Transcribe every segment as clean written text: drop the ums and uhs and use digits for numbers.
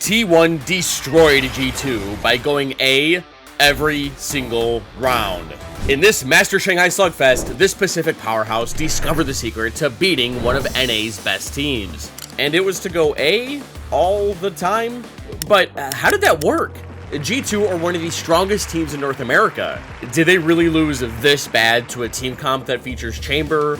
T1 destroyed G2 by going A every single round. In this Master Shanghai Slugfest, this Pacific powerhouse discovered the secret to beating one of NA's best teams. And it was to go A all the time? But how did that work? G2 are one of the strongest teams in North America. Did they really lose this bad to a team comp that features Chamber,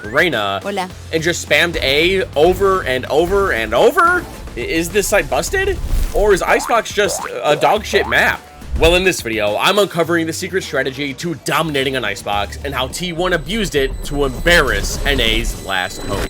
Reyna, Hola. and just spammed A over and over and over? Is this site busted? Or is Icebox just a dog shit map? Well, in this video, I'm uncovering the secret strategy to dominating an Icebox and how T1 abused it to embarrass NA's last hope.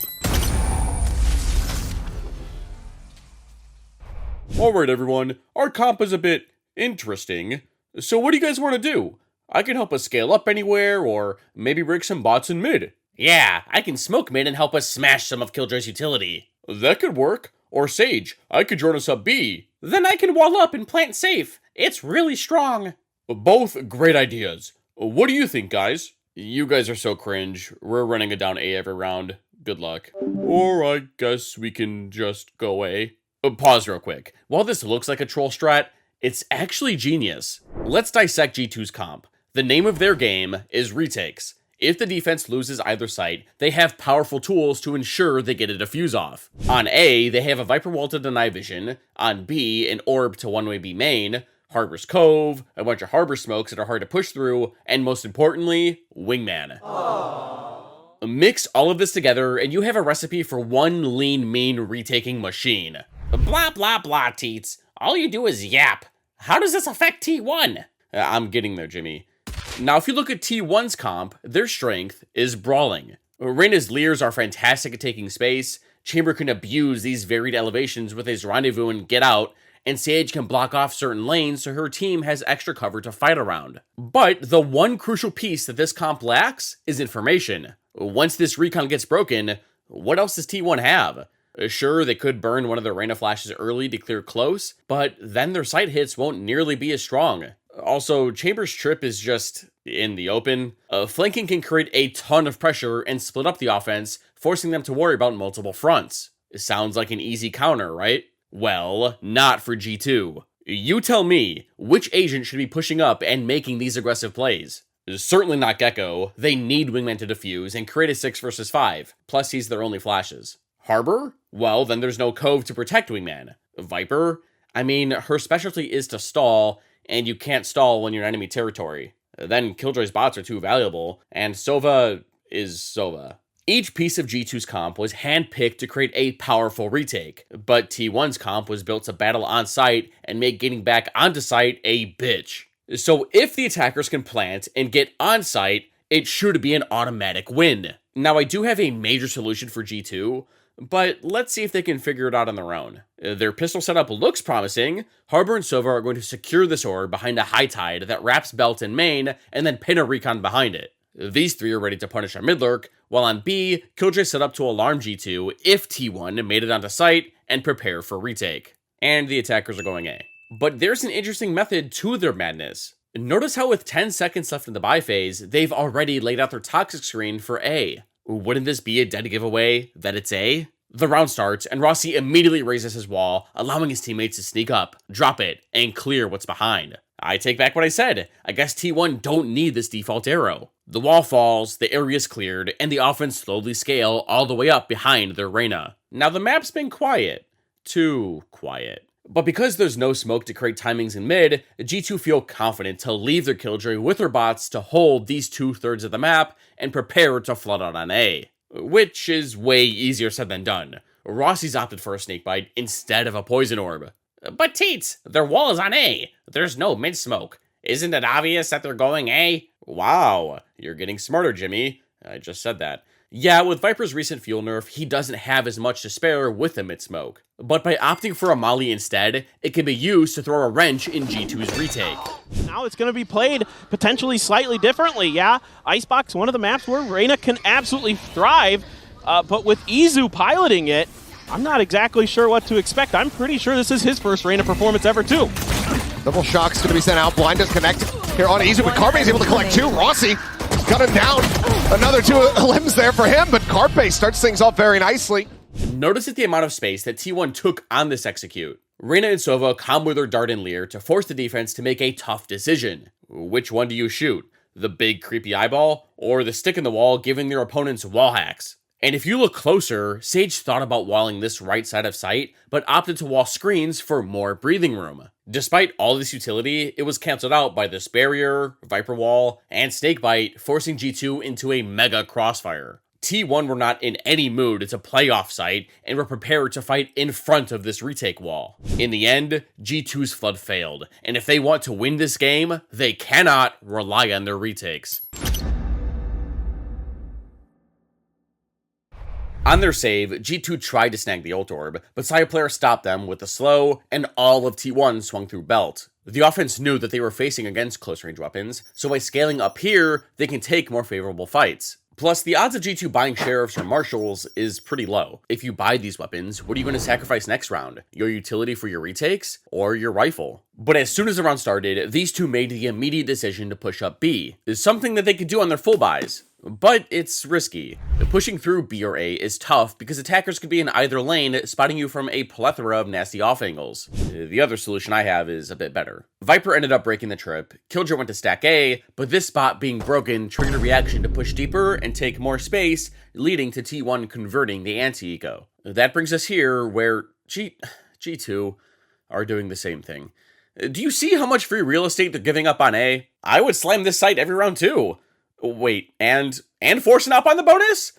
Alright everyone, our comp is a bit interesting, so what do you guys want to do? I can help us scale up anywhere, or maybe rig some bots in mid. Yeah, I can smoke mid and help us smash some of Killjoy's utility. That could work. Or Sage, I could join us up B. Then I can wall up and plant safe. It's really strong. Both great ideas. What do you think, guys? You guys are so cringe. We're running it down A every round. Good luck. Or I guess we can just go A. Pause real quick. While this looks like a troll strat, it's actually genius. Let's dissect G2's comp. The name of their game is retakes. If the defense loses either site, they have powerful tools to ensure they get a defuse off. On A, they have a Viper Wall to deny vision. On B, an Orb to one-way B main. Harbor's Cove, a bunch of Harbor smokes that are hard to push through, and most importantly, Wingman. Aww. Mix all of this together, and you have a recipe for one lean, mean retaking machine. Blah, blah, blah, Teets. All you do is yap. How does this affect T1? I'm getting there, Jimmy. Now, if you look at T1's comp, their strength is brawling. Reyna's Leers are fantastic at taking space, Chamber can abuse these varied elevations with his rendezvous and get out, and Sage can block off certain lanes so her team has extra cover to fight around. But the one crucial piece that this comp lacks is information. Once this recon gets broken, what else does T1 have? Sure, they could burn one of their Reyna flashes early to clear close, but then their sight hits won't nearly be as strong. Also, Chamber's trip is just in the open. Flanking can create a ton of pressure and split up the offense, forcing them to worry about multiple fronts. It sounds like an easy counter, right? Well, not for G2. You tell me, which agent should be pushing up and making these aggressive plays? Certainly not Gecko. They need Wingman to defuse and create a 6 versus 5, plus he's their only flashes. Harbor? Well, then there's no Cove to protect Wingman. Viper? I mean, her specialty is to stall, and you can't stall when you're in enemy territory. Then Killjoy's bots are too valuable, and Sova is Sova. Each piece of G2's comp was handpicked to create a powerful retake, but T1's comp was built to battle on site and make getting back onto site a bitch. So if the attackers can plant and get on site, it should be an automatic win. Now I do have a major solution for G2, but let's see if they can figure it out on their own. Their pistol setup looks promising. Harbor and Sova are going to secure this orb behind a high tide that wraps Belt in main and then pin a recon behind it. These three are ready to punish a mid lurk, while on B, Killjoy set up to alarm G2 if T1 made it onto site and prepare for retake. And the attackers are going A. But there's an interesting method to their madness. Notice how with 10 seconds left in the buy phase, they've already laid out their toxic screen for A. Wouldn't this be a dead giveaway that it's A? The round starts, and Rossi immediately raises his wall, allowing his teammates to sneak up, drop it, and clear what's behind. I take back what I said. I guess T1 don't need this default arrow. The wall falls, the area's cleared, and the offense slowly scale all the way up behind their Reyna. Now the map's been quiet. Too quiet. But because there's no smoke to create timings in mid, G2 feel confident to leave their Killjoy with their bots to hold these 2/3 of the map and prepare to flood out on A. Which is way easier said than done. Rossi's opted for a snakebite instead of a poison orb. But Teets, their wall is on A. There's no mid smoke. Isn't it obvious that they're going A? Wow, you're getting smarter, Jimmy. I just said that. Yeah, with Viper's recent fuel nerf, he doesn't have as much to spare with the mid-smoke. But by opting for a molly instead, it can be used to throw a wrench in G2's retake. Now it's going to be played potentially slightly differently, yeah? Icebox, one of the maps where Reyna can absolutely thrive, but with Izu piloting it, I'm not exactly sure what to expect. I'm pretty sure this is his first Reyna performance ever, too. Double shock's going to be sent out. Blind disconnected here on Izu, but Carpe is able to collect two. Rossi got him down. Another two limbs there for him, but Carpe starts things off very nicely. Notice at the amount of space that T1 took on this execute. Reyna and Sova combo their dart and leer to force the defense to make a tough decision. Which one do you shoot? The big creepy eyeball, or the stick in the wall giving their opponents wall hacks? And if you look closer, Sage thought about walling this right side of sight, but opted to wall screens for more breathing room. Despite all this utility, it was cancelled out by this barrier, Viper Wall, and Snakebite, forcing G2 into a mega crossfire. T1 were not in any mood to play off-site and were prepared to fight in front of this retake wall. In the end, G2's flood failed, and if they want to win this game, they cannot rely on their retakes. On their save, G2 tried to snag the ult orb, but side player stopped them with the slow, and all of T1 swung through belt. The offense knew that they were facing against close range weapons, so by scaling up here, they can take more favorable fights. Plus, the odds of G2 buying Sheriffs or Marshals is pretty low. If you buy these weapons, what are you going to sacrifice next round? Your utility for your retakes? Or your rifle? But as soon as the round started, these two made the immediate decision to push up B. It's something that they could do on their full buys. But it's risky. Pushing through B or A is tough because attackers could be in either lane, spotting you from a plethora of nasty off angles. The other solution I have is a bit better. Viper ended up breaking the trip, Killjoy went to stack A, but this spot being broken triggered a reaction to push deeper and take more space, leading to T1 converting the anti-eco. That brings us here, where G2 are doing the same thing. Do you see how much free real estate they're giving up on A? I would slam this site every round too. Wait, and forcing up on the bonus?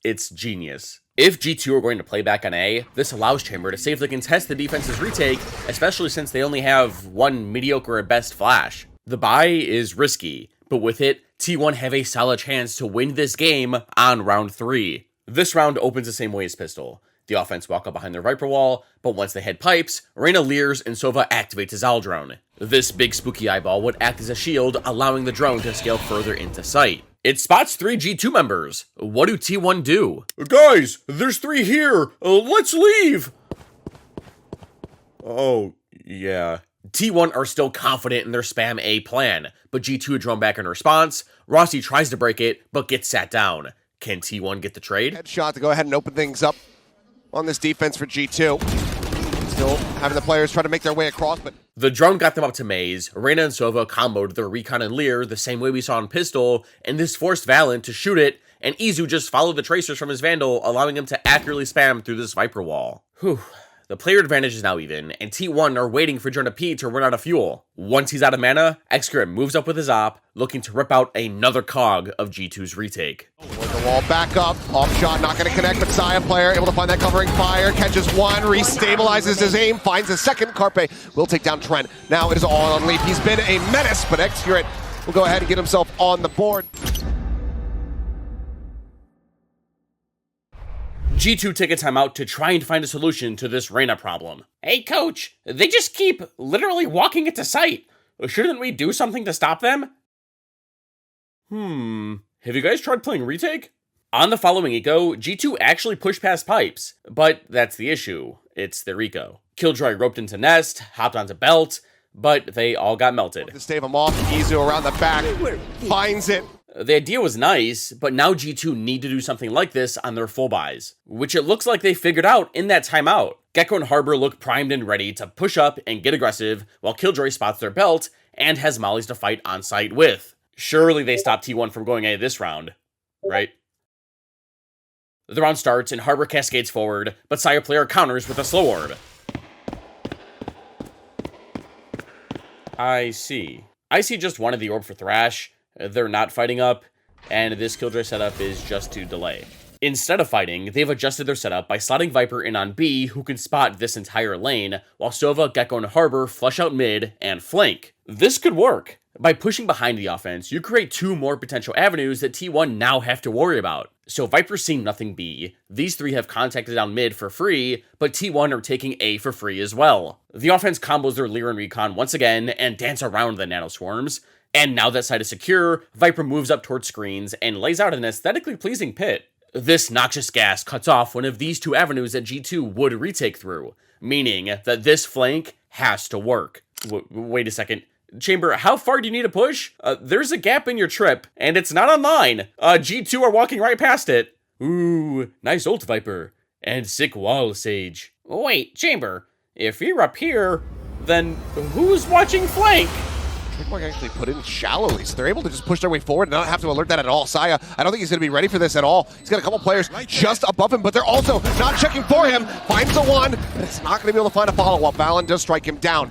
It's genius. If G2 are going to play back on A, this allows Chamber to safely contest the defense's retake, especially since they only have one mediocre at best flash. The buy is risky, but with it, T1 have a solid chance to win this game on round 3. This round opens the same way as Pistol. The offense walk up behind their Viper wall, but once they head pipes, Reyna leers and Sova activates his Zal drone. This big spooky eyeball would act as a shield, allowing the drone to scale further into sight. It spots 3 G2 members. What do T1 do? Guys, there's 3 here. Let's leave. Oh, yeah. T1 are still confident in their spam A plan, but G2 drone back in response. Rossi tries to break it, but gets sat down. Can T1 get the trade? Headshot to go ahead and open things up on this defense for G2. Still having the players try to make their way across, but the drone got them up to Maze. Reyna and Sova comboed their Recon and Leer the same way we saw in Pistol, and this forced Valorant to shoot it, and Izu just followed the tracers from his Vandal, allowing him to accurately spam through this Viper wall. Whew. The player advantage is now even, and T1 are waiting for Jonah P to run out of fuel. Once he's out of mana, Xgrim moves up with his op, looking to rip out another cog of G2's retake. The wall back up, off shot, not going to connect, but Saya player able to find that covering fire, catches one, restabilizes his aim, finds a second. Carpe will take down Trent. Now it is all on Leap. He's been a menace, but Xgrim will go ahead and get himself on the board. G2 take a timeout to try and find a solution to this Reyna problem. Hey coach, they just keep literally walking into sight. Shouldn't we do something to stop them? Have you guys tried playing retake? On the following eco, G2 actually pushed past pipes, but that's the issue. It's their eco. Killjoy roped into Nest, hopped onto Belt, but they all got melted. To stave him off, Izu around the back, finds it. The idea was nice, but now G2 need to do something like this on their full buys, which it looks like they figured out in that timeout. Gekko and Harbor look primed and ready to push up and get aggressive, while Killjoy spots their Belt and has mollies to fight on site with. Surely they stop T1 from going A this round, right? The round starts and Harbor cascades forward, but Sire player counters with a slow orb. I see just wanted the orb for Thrash. They're not fighting up, and this Killjoy setup is just to delay. Instead of fighting, they've adjusted their setup by slotting Viper in on B, who can spot this entire lane, while Sova, Gekko, and Harbor flush out mid and flank. This could work. By pushing behind the offense, you create 2 more potential avenues that T1 now have to worry about. So Viper's seeing nothing B, these 3 have contacted down mid for free, but T1 are taking A for free as well. The offense combos their Leer and Recon once again and dance around the nanoswarms. And now that side is secure, Viper moves up towards screens and lays out an aesthetically pleasing pit. This noxious gas cuts off one of these 2 avenues that G2 would retake through, meaning that this flank has to work. Wait a second. Chamber, how far do you need to push? There's a gap in your trip, and it's not online. G2 are walking right past it. Ooh, nice ult, Viper. And sick wall, Sage. Wait, Chamber, If you're up here, then who's watching flank? Trademark actually put in shallowly, so they're able to just push their way forward and not have to alert that at all. Saya, I don't think he's going to be ready for this at all. He's got a couple players just above him, but they're also not checking for him. Finds the one, but it's not going to be able to find a follow-up. Valorant does strike him down.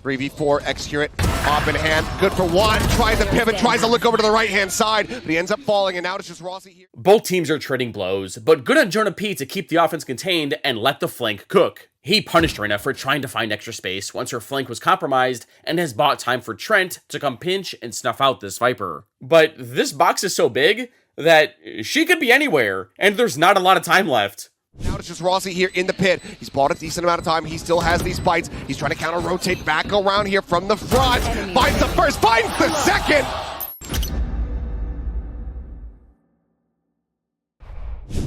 3v4, Execute off in hand. Good for one. Tries to pivot, tries to look over to the right-hand side, but he ends up falling, and now it's just Rossi here. Both teams are trading blows, but good on Jonah P to keep the offense contained and let the flank cook. He punished Reyna for trying to find extra space once her flank was compromised and has bought time for Trent to come pinch and snuff out this Viper. But this box is so big that she could be anywhere, and there's not a lot of time left. Now it's just Rossi here in the pit. He's bought a decent amount of time. He still has these fights. He's trying to counter-rotate back around here from the front. Finds the first, finds the second!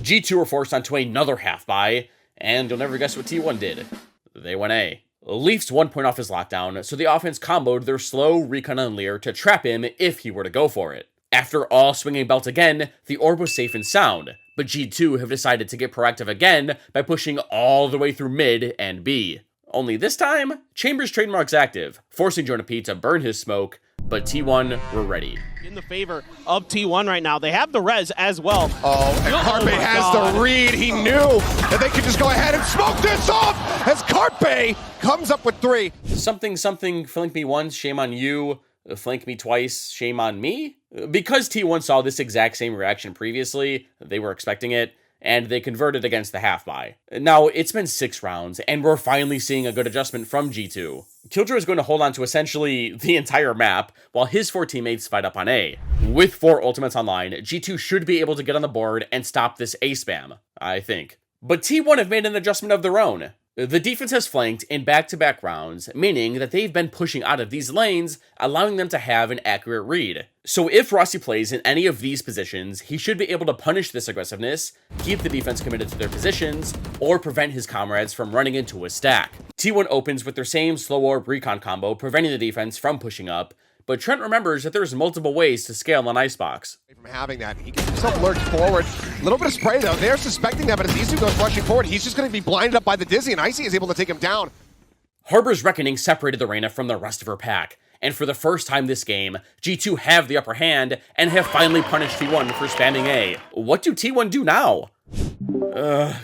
G2 were forced onto another half-buy, and you'll never guess what T1 did. They went A. Leafs 1 point off his lockdown, so the offense comboed their slow recon on Lear to trap him if he were to go for it. After all swinging belt again, the orb was safe and sound, but G2 have decided to get proactive again by pushing all the way through mid and B. Only this time, Chambers' trademark's active, forcing Jonah P to burn his smoke, but T1 were ready. In the favor of T1 right now. They have the res as well. Oh, and Carpe has the read. He knew that they could just go ahead and smoke this off as Carpe comes up with 3. Something, flank me once, shame on you. Flank me twice, shame on me? Because T1 saw this exact same reaction previously, they were expecting it, and they converted against the half-buy. Now, it's been 6 rounds, and we're finally seeing a good adjustment from G2. Killjoy is going to hold on to essentially the entire map, while his 4 teammates fight up on A. With 4 ultimates online, G2 should be able to get on the board and stop this A spam, I think. But T1 have made an adjustment of their own. The defense has flanked in back-to-back rounds, meaning that they've been pushing out of these lanes, allowing them to have an accurate read. So if Rossi plays in any of these positions, he should be able to punish this aggressiveness, keep the defense committed to their positions, or prevent his comrades from running into a stack. T1 opens with their same slow orb recon combo, preventing the defense from pushing up, but Trent remembers that there's multiple ways to scale on Icebox. From having that, he gets himself lurched forward. A little bit of spray though. They're suspecting that, but as Isu goes rushing forward, he's just going to be blinded up by the Dizzy, and Icy is able to take him down. Harbor's Reckoning separated the Reyna from the rest of her pack, and for the first time this game, G2 have the upper hand and have finally punished T1 for spamming A. What do T1 do now?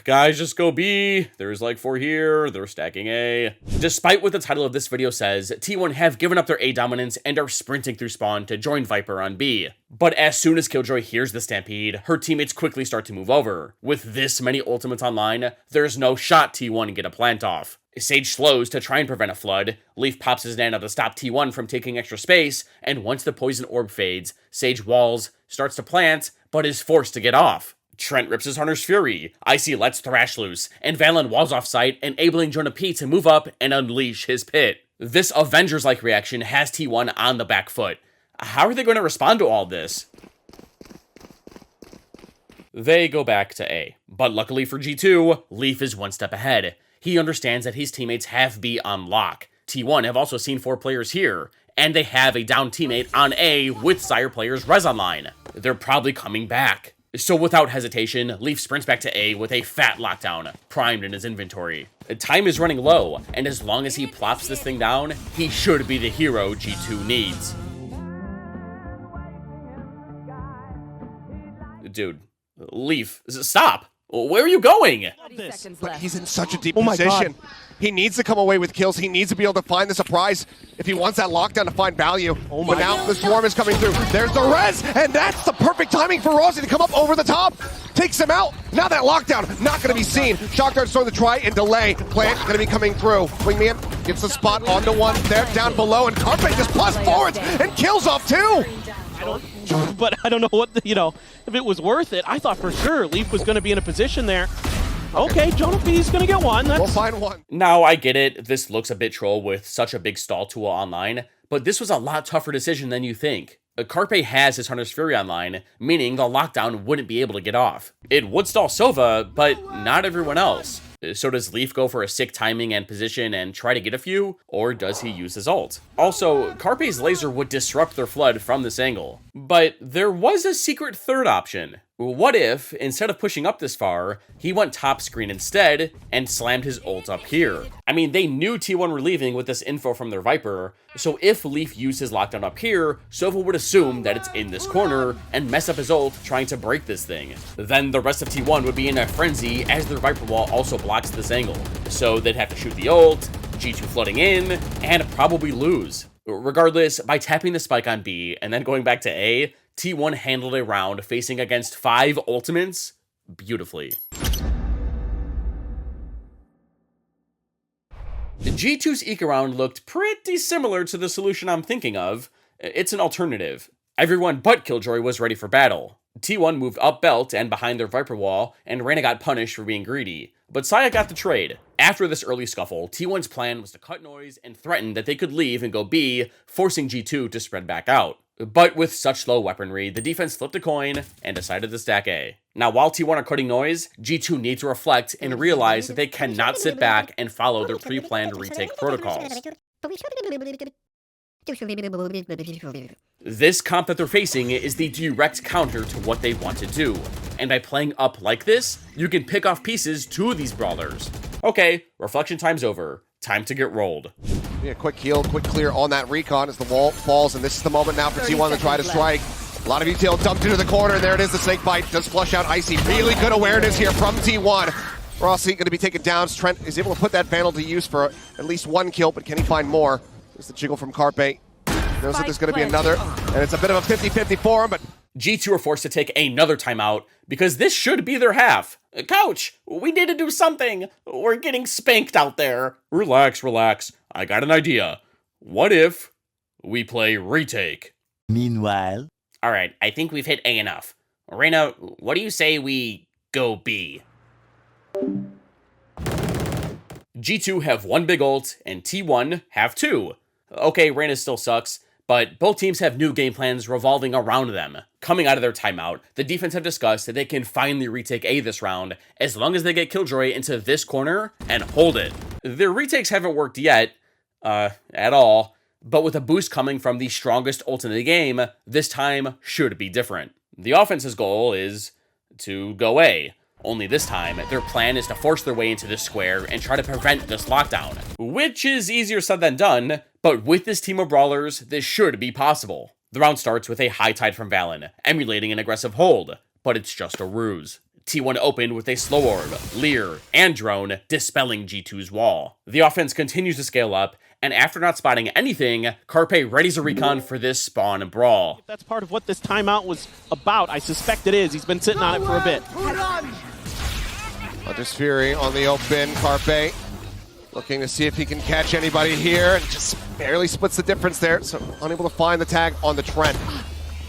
Guys, just go B. There's like 4 here. They're stacking A. Despite what the title of this video says, T1 have given up their A dominance and are sprinting through spawn to join Viper on B. But as soon as Killjoy hears the stampede, her teammates quickly start to move over. With this many ultimates online, there's no shot T1 get a plant off. Sage slows to try and prevent a flood, Leaf pops his nano to stop T1 from taking extra space, and once the poison orb fades, Sage walls, starts to plant, but is forced to get off. Trent rips his Hunter's Fury, Icy lets Thrash loose, and Valen walls off site, enabling Jonah P to move up and unleash his pit. This Avengers-like reaction has T1 on the back foot. How are they going to respond to all this? They go back to A, but luckily for G2, Leaf is one step ahead. He understands that his teammates have B on lock. T1 have also seen 4 players here, and they have a down teammate on A with Sire players res online. They're probably coming back. So without hesitation, Leaf sprints back to A with a fat lockdown, primed in his inventory. Time is running low, and as long as he plops this thing down, he should be the hero G2 needs. Dude, Leaf, stop! Where are you going? But he's in such a deep my position. God. He needs to come away with kills. He needs to be able to find the surprise if he wants that lockdown to find value. Oh my but now God. the swarm is coming through. There's the res, and that's the perfect timing for Rossi to come up over the top. Takes him out. Now that lockdown, not going to be seen. Shock Dart's throwing the try and delay. Plant going to be coming through. Wingman gets the spot onto one. There, down below, and Carpe just plus forwards and kills off 2. But I don't know what, if it was worth it. I thought for sure Leaf was going to be in a position there. Okay, Jonah P's going to get one. We'll find one. Now, I get it, this looks a bit troll with such a big stall tool online, but this was a lot tougher decision than you think. Carpe has his Hunter's Fury online, meaning the lockdown wouldn't be able to get off. It would stall Sova, but not everyone else. So does Leaf go for a sick timing and position and try to get a few, or does he use his ult? Also, Carpe's laser would disrupt their flood from this angle. But there was a secret third option. What if, instead of pushing up this far, he went top screen instead and slammed his ult up here? I mean, they knew T1 were leaving with this info from their Viper, so if Leaf used his lockdown up here, Sova would assume that it's in this corner and mess up his ult trying to break this thing. Then the rest of T1 would be in a frenzy as their Viper wall also blocks this angle. So they'd have to shoot the ult, G2 flooding in, and probably lose. Regardless, by tapping the spike on B and then going back to A, T1 handled a round facing against 5 ultimates beautifully. G2's Eco round looked pretty similar to the solution I'm thinking of. It's an alternative. Everyone but Killjoy was ready for battle. T1 moved up belt and behind their Viper wall, and Reyna got punished for being greedy. But Saya got the trade. After this early scuffle, T1's plan was to cut noise and threaten that they could leave and go B, forcing G2 to spread back out. But with such low weaponry, the defense flipped a coin and decided to stack A. Now, while T1 are cutting noise, G2 need to reflect and realize that they cannot sit back and follow their pre-planned retake protocols. This comp that they're facing is the direct counter to what they want to do. And by playing up like this, you can pick off pieces to these brawlers. Okay, reflection time's over. Time to get rolled. Yeah, quick heal, quick clear on that recon as the wall falls, and this is the moment now for T1 to try to strike. A lot of util dumped into the corner, and there it is, the snake bite does flush out Icy. Really good awareness here from T1. Rossi going to be taken down. Trent is able to put that Vandal to use for at least 1 kill, but can he find more? There's the jiggle from Carpe. Knows that there's going to be another, and it's a bit of a 50-50 for him, but G2 are forced to take another timeout because this should be their half. Coach, we need to do something. We're getting spanked out there. Relax, relax. I got an idea. What if we play retake? Meanwhile, all right, I think we've hit A enough. Reyna, what do you say we go B? G2 have 1 big ult and T1 have 2. Okay, Reyna still sucks, but both teams have new game plans revolving around them. Coming out of their timeout, the defense have discussed that they can finally retake A this round as long as they get Killjoy into this corner and hold it. Their retakes haven't worked yet, at all, but with a boost coming from the strongest ult in the game, this time should be different. The offense's goal is to go A. Only this time, their plan is to force their way into this square and try to prevent this lockdown, which is easier said than done, but with this team of brawlers, this should be possible. The round starts with a high tide from Valen, emulating an aggressive hold, but it's just a ruse. T1 opened with a slow orb, Leer, and drone, dispelling G2's wall. The offense continues to scale up, and after not spotting anything, Carpe readies a recon for this spawn and brawl. If that's part of what this timeout was about, I suspect it is. He's been sitting on it for a bit. Hunter's Fury on the open. Carpe looking to see if he can catch anybody here, and just barely splits the difference there, so unable to find the tag on the Trent.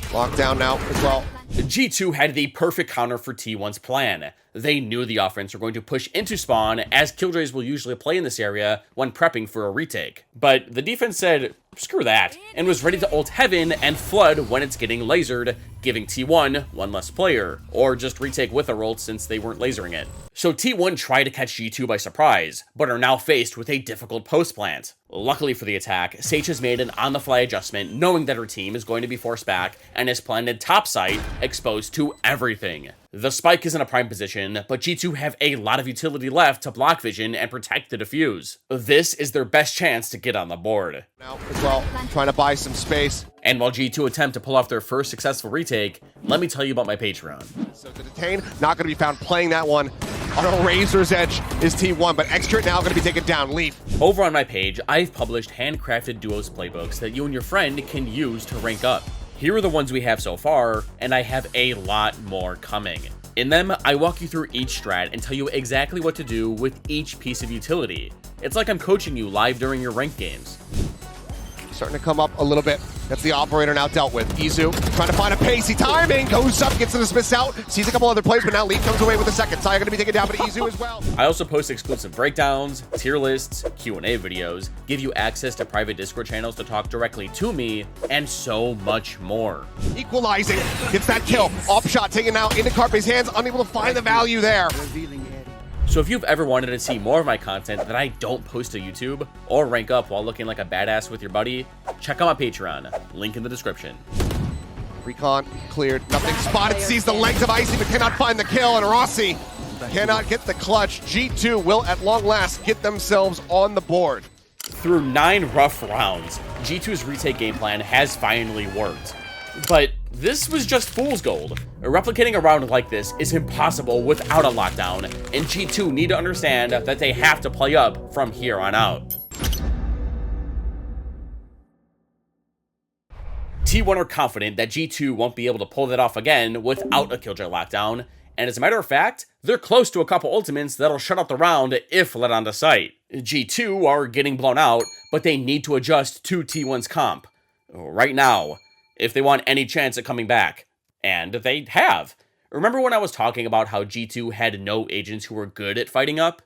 Lockdown now as well. G2 had the perfect counter for T1's plan. They knew the offense were going to push into spawn, as Killjoys will usually play in this area when prepping for a retake. But the defense said, screw that, and was ready to ult Heaven and flood when it's getting lasered, giving T1 one less player, or just retake with a ult since they weren't lasering it. So T1 tried to catch G2 by surprise, but are now faced with a difficult post-plant. Luckily for the attack, Sage has made an on-the-fly adjustment knowing that her team is going to be forced back and has planted topside, exposed to everything. The spike is in a prime position, but G2 have a lot of utility left to block vision and protect the defuse. This is their best chance to get on the board. Now as well, trying to buy some space. And while G2 attempt to pull off their first successful retake, let me tell you about my Patreon. So to detain, not going to be found playing that one. On a razor's edge is T1, but Extra now going to be taken down. Leaf. Over on my page, I've published handcrafted duos playbooks that you and your friend can use to rank up. Here are the ones we have so far, and I have a lot more coming. In them, I walk you through each strat and tell you exactly what to do with each piece of utility. It's like I'm coaching you live during your ranked games. Starting to come up a little bit. That's the operator now dealt with. Izu trying to find a pacey timing, goes up, gets to the Smiths out, sees a couple other plays, but now Leaf comes away with a second. Saya gonna be taken down, but Izu as well. I also post exclusive breakdowns, tier lists, Q&A videos, give you access to private Discord channels to talk directly to me, and so much more. Equalizing, gets that kill. Off shot taken out into Carpe's hands, unable to find the value there. So if you've ever wanted to see more of my content that I don't post to YouTube, or rank up while looking like a badass with your buddy, check out my Patreon, link in the description. Recon cleared, nothing spotted, sees the legs of Icy but cannot find the kill, and Rossi cannot get the clutch. G2 will at long last get themselves on the board. Through 9 rough rounds, G2's retake game plan has finally worked. But this was just fool's gold. Replicating a round like this is impossible without a lockdown, and G2 need to understand that they have to play up from here on out. T1 are confident that G2 won't be able to pull that off again without a Killjoy lockdown, and as a matter of fact, they're close to a couple ultimates that'll shut out the round if let onto sight. G2 are getting blown out, but they need to adjust to T1's comp right now if they want any chance at coming back. And they have. Remember when I was talking about how G2 had no agents who were good at fighting up?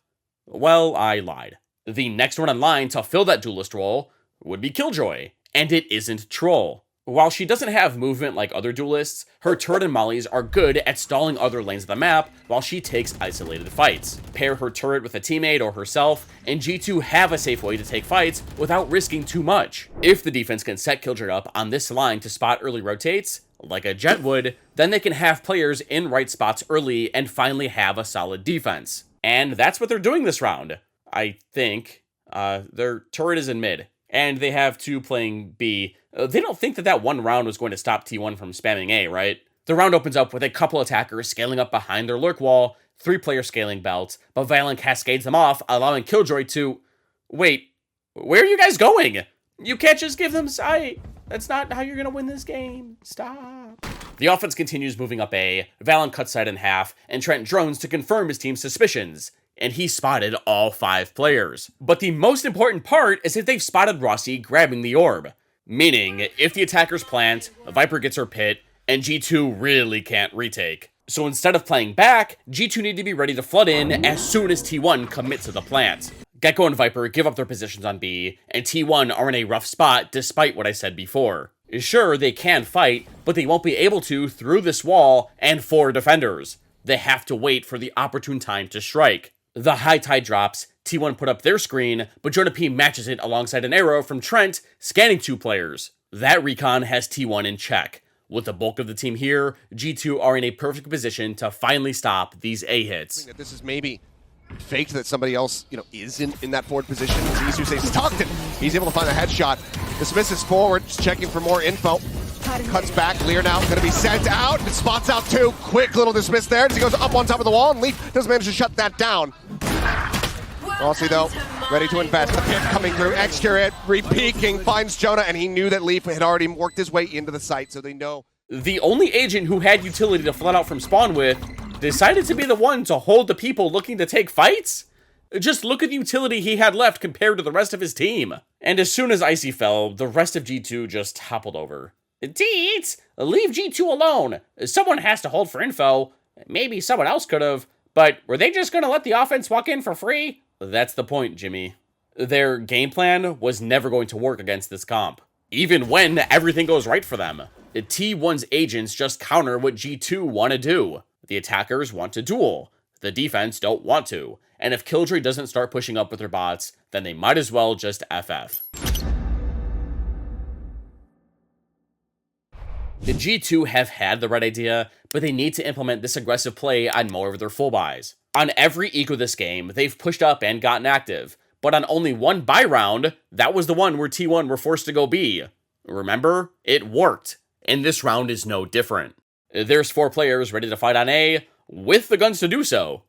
Well, I lied. The next one in line to fill that duelist role would be Killjoy, and it isn't Troll. While she doesn't have movement like other duelists, her turret and mollies are good at stalling other lanes of the map while she takes isolated fights. Pair her turret with a teammate or herself, and G2 have a safe way to take fights without risking too much. If the defense can set Killjoy up on this line to spot early rotates, like a Jet would, then they can have players in right spots early and finally have a solid defense. And that's what they're doing this round, I think. Their turret is in mid, and they have 2 playing B. They don't think that one round was going to stop T1 from spamming A, right? The round opens up with a couple attackers scaling up behind their lurk wall, 3 player scaling belts, but Valorant cascades them off, allowing Killjoy to... Wait, where are you guys going? You can't just give them sight. That's not how you're gonna win this game. Stop. The offense continues moving up A, Valorant cuts side in half, and Trent drones to confirm his team's suspicions. And he spotted all 5 players. But the most important part is that they've spotted Rossi grabbing the orb. Meaning, if the attackers plant, Viper gets her pit, and G2 really can't retake. So instead of playing back, G2 need to be ready to flood in as soon as T1 commits to the plant. Gekko and Viper give up their positions on B, and T1 are in a rough spot despite what I said before. Sure, they can fight, but they won't be able to through this wall and 4 defenders. They have to wait for the opportune time to strike. The high tide drops, T1 put up their screen, but Jonah P matches it alongside an arrow from Trent, scanning 2 players. That recon has T1 in check. With the bulk of the team here, G2 are in a perfect position to finally stop these A hits. This is maybe faked that somebody else, is in that forward position. Zizou says Stockton. He's able to find a headshot. Dismisses forward, just checking for more info. Cuts back, Lear now going to be sent out. Spots out 2. Quick little dismiss there as he goes up on top of the wall, and Leaf does manage to shut that down. Rossi, though, ready to invest. The pit coming through. Excurate, re-peeking, finds Jonah, and he knew that Leaf had already worked his way into the site, so they know. The only agent who had utility to flood out from spawn with decided to be the one to hold the people looking to take fights? Just look at the utility he had left compared to the rest of his team. And as soon as Icy fell, the rest of G2 just toppled over. Teets, leave G2 alone. Someone has to hold for info. Maybe someone else could have. But were they just going to let the offense walk in for free? That's the point, Jimmy. Their game plan was never going to work against this comp, even when everything goes right for them. T1's agents just counter what G2 want to do. The attackers want to duel. The defense don't want to. And if Killjoy doesn't start pushing up with their bots, then they might as well just FF. The G2 have had the right idea, but they need to implement this aggressive play on more of their full buys. On every eco this game, they've pushed up and gotten active, but on only one buy round, that was the one where T1 were forced to go B. Remember? It worked, and this round is no different. There's 4 players ready to fight on A, with the guns to do so.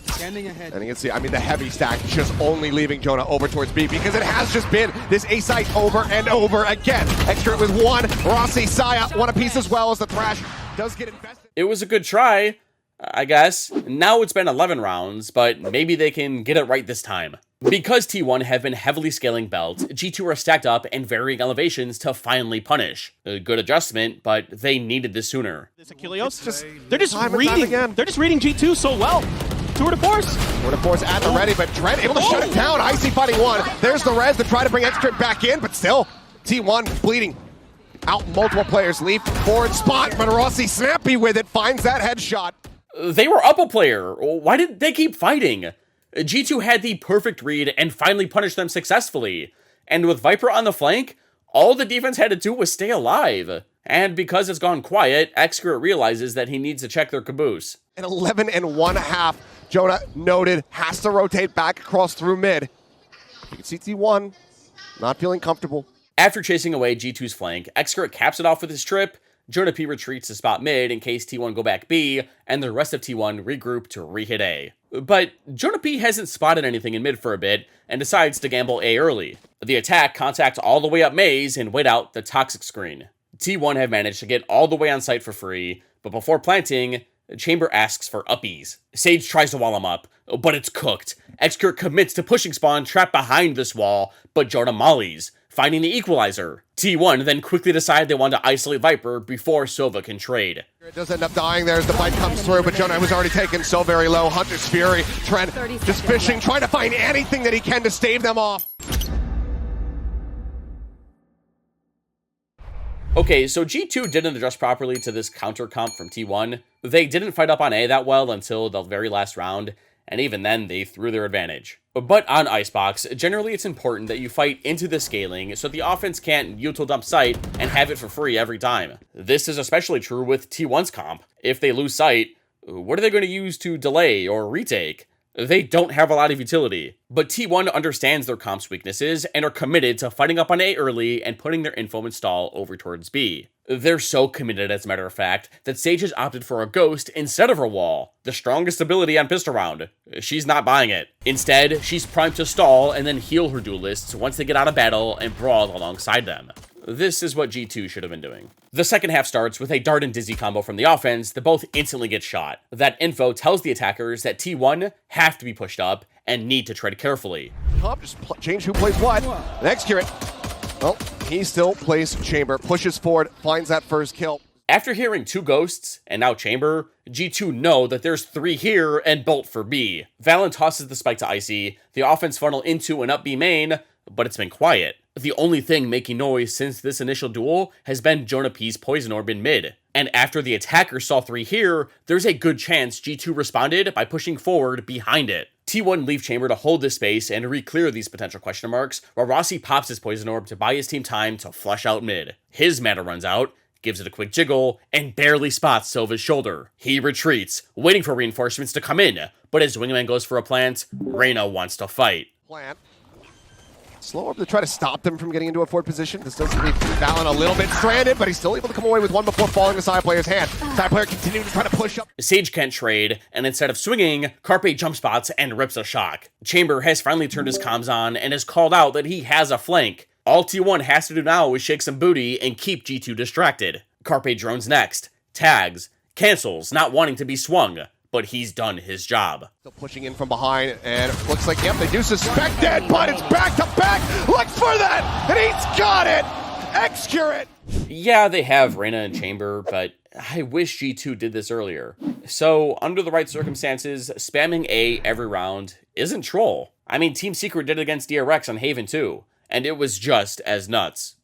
Standing ahead. And you can see, the heavy stack just only leaving Jonah over towards B because it has just been this A site over and over again. Extra with 1, Rossi, Saya, 1 apiece as well as the Thrash does get invested. It was a good try, I guess. Now it's been 11 rounds, but maybe they can get it right this time. Because T1 have been heavily scaling belts, G2 are stacked up in varying elevations to finally punish. A good adjustment, but they needed this sooner. This Achilleos, They're just reading G2 so well. Tour de force. Tour de force at the ready, but Trent able to shut it down. Icy fighting 1. There's the res to try to bring Extra back in, but still, T1 bleeding out multiple players. Leaf forward spot, but Rossi snappy with it, finds that headshot. They were up a player. Why did they keep fighting? G2 had the perfect read and finally punished them successfully. And with Viper on the flank, all the defense had to do was stay alive. And because it's gone quiet, Excurate realizes that he needs to check their caboose. An 11 and 1/2. Jonah noted, has to rotate back across through mid. You can see T1 not feeling comfortable. After chasing away G2's flank, Excurate caps it off with his trip. Jonah P retreats to spot mid in case T1 go back B, and the rest of T1 regroup to re-hit A. But Jonah P hasn't spotted anything in mid for a bit, and decides to gamble A early. The attack contacts all the way up maze and wait out the toxic screen. T1 have managed to get all the way on site for free, but before planting, Chamber asks for uppies. Sage tries to wall him up, but it's cooked. Excurate commits to pushing spawn trapped behind this wall, but Jonah mollies, finding the equalizer. T1 then quickly decide they want to isolate Viper before Sova can trade. It does end up dying there as the fight comes through, but Jonah was already taken so very low. Hunter's Fury, Trent just fishing, trying to find anything that he can to stave them off. Okay, so G2 didn't adjust properly to this counter comp from T1. They didn't fight up on A that well until the very last round, and even then they threw their advantage. But on Icebox, generally it's important that you fight into the scaling so the offense can't util dump site and have it for free every time. This is especially true with T1's comp. If they lose site, what are they going to use to delay or retake? They don't have a lot of utility. But T1 understands their comp's weaknesses and are committed to fighting up on A early and putting their info and stall over towards B. They're so committed, as a matter of fact, that Sage has opted for a ghost instead of her wall, the strongest ability on pistol round. She's not buying it. Instead, she's primed to stall and then heal her duelists once they get out of battle and brawl alongside them. This is what G2 should have been doing. The second half starts with a Dart and Dizzy combo from the offense that both instantly get shot. That info tells the attackers that T1 have to be pushed up and need to tread carefully. Comp just change who plays what. Next Curate. Well, he still plays Chamber, pushes forward, finds that first kill. After hearing 2 ghosts, and now Chamber, G2 know that there's 3 here and bolt for B. Valorant tosses the spike to Icy, the offense funnel into an up B main, but it's been quiet. The only thing making noise since this initial duel has been Jonah P's Poison Orb in mid. And after the attacker saw 3 here, there's a good chance G2 responded by pushing forward behind it. T1 leave Chamber to hold this space and re-clear these potential question marks, while Rossi pops his Poison Orb to buy his team time to flush out mid. His mana runs out, gives it a quick jiggle, and barely spots Silva's shoulder. He retreats, waiting for reinforcements to come in, but as Wingman goes for a plant, Reyna wants to fight. Plant. Slow up to try to stop them from getting into a forward position. This does leave Valen a little bit stranded, but he's still able to come away with one before falling to side player's hand. Side player continuing to try to push up. Sage can't trade, and instead of swinging, Carpe jump spots and rips a shock. Chamber has finally turned his comms on and has called out that he has a flank. All T1 has to do now is shake some booty and keep G2 distracted. Carpe drones next, tags, cancels, not wanting to be swung, but he's done his job. Still pushing in from behind, and it looks like, yep, they do suspect it, but it's back to back. Look for that, and he's got it. Excurate. Yeah, they have Reyna and Chamber, but I wish G2 did this earlier. So, under the right circumstances, spamming A every round isn't troll. I mean, Team Secret did it against DRX on Haven too, and it was just as nuts.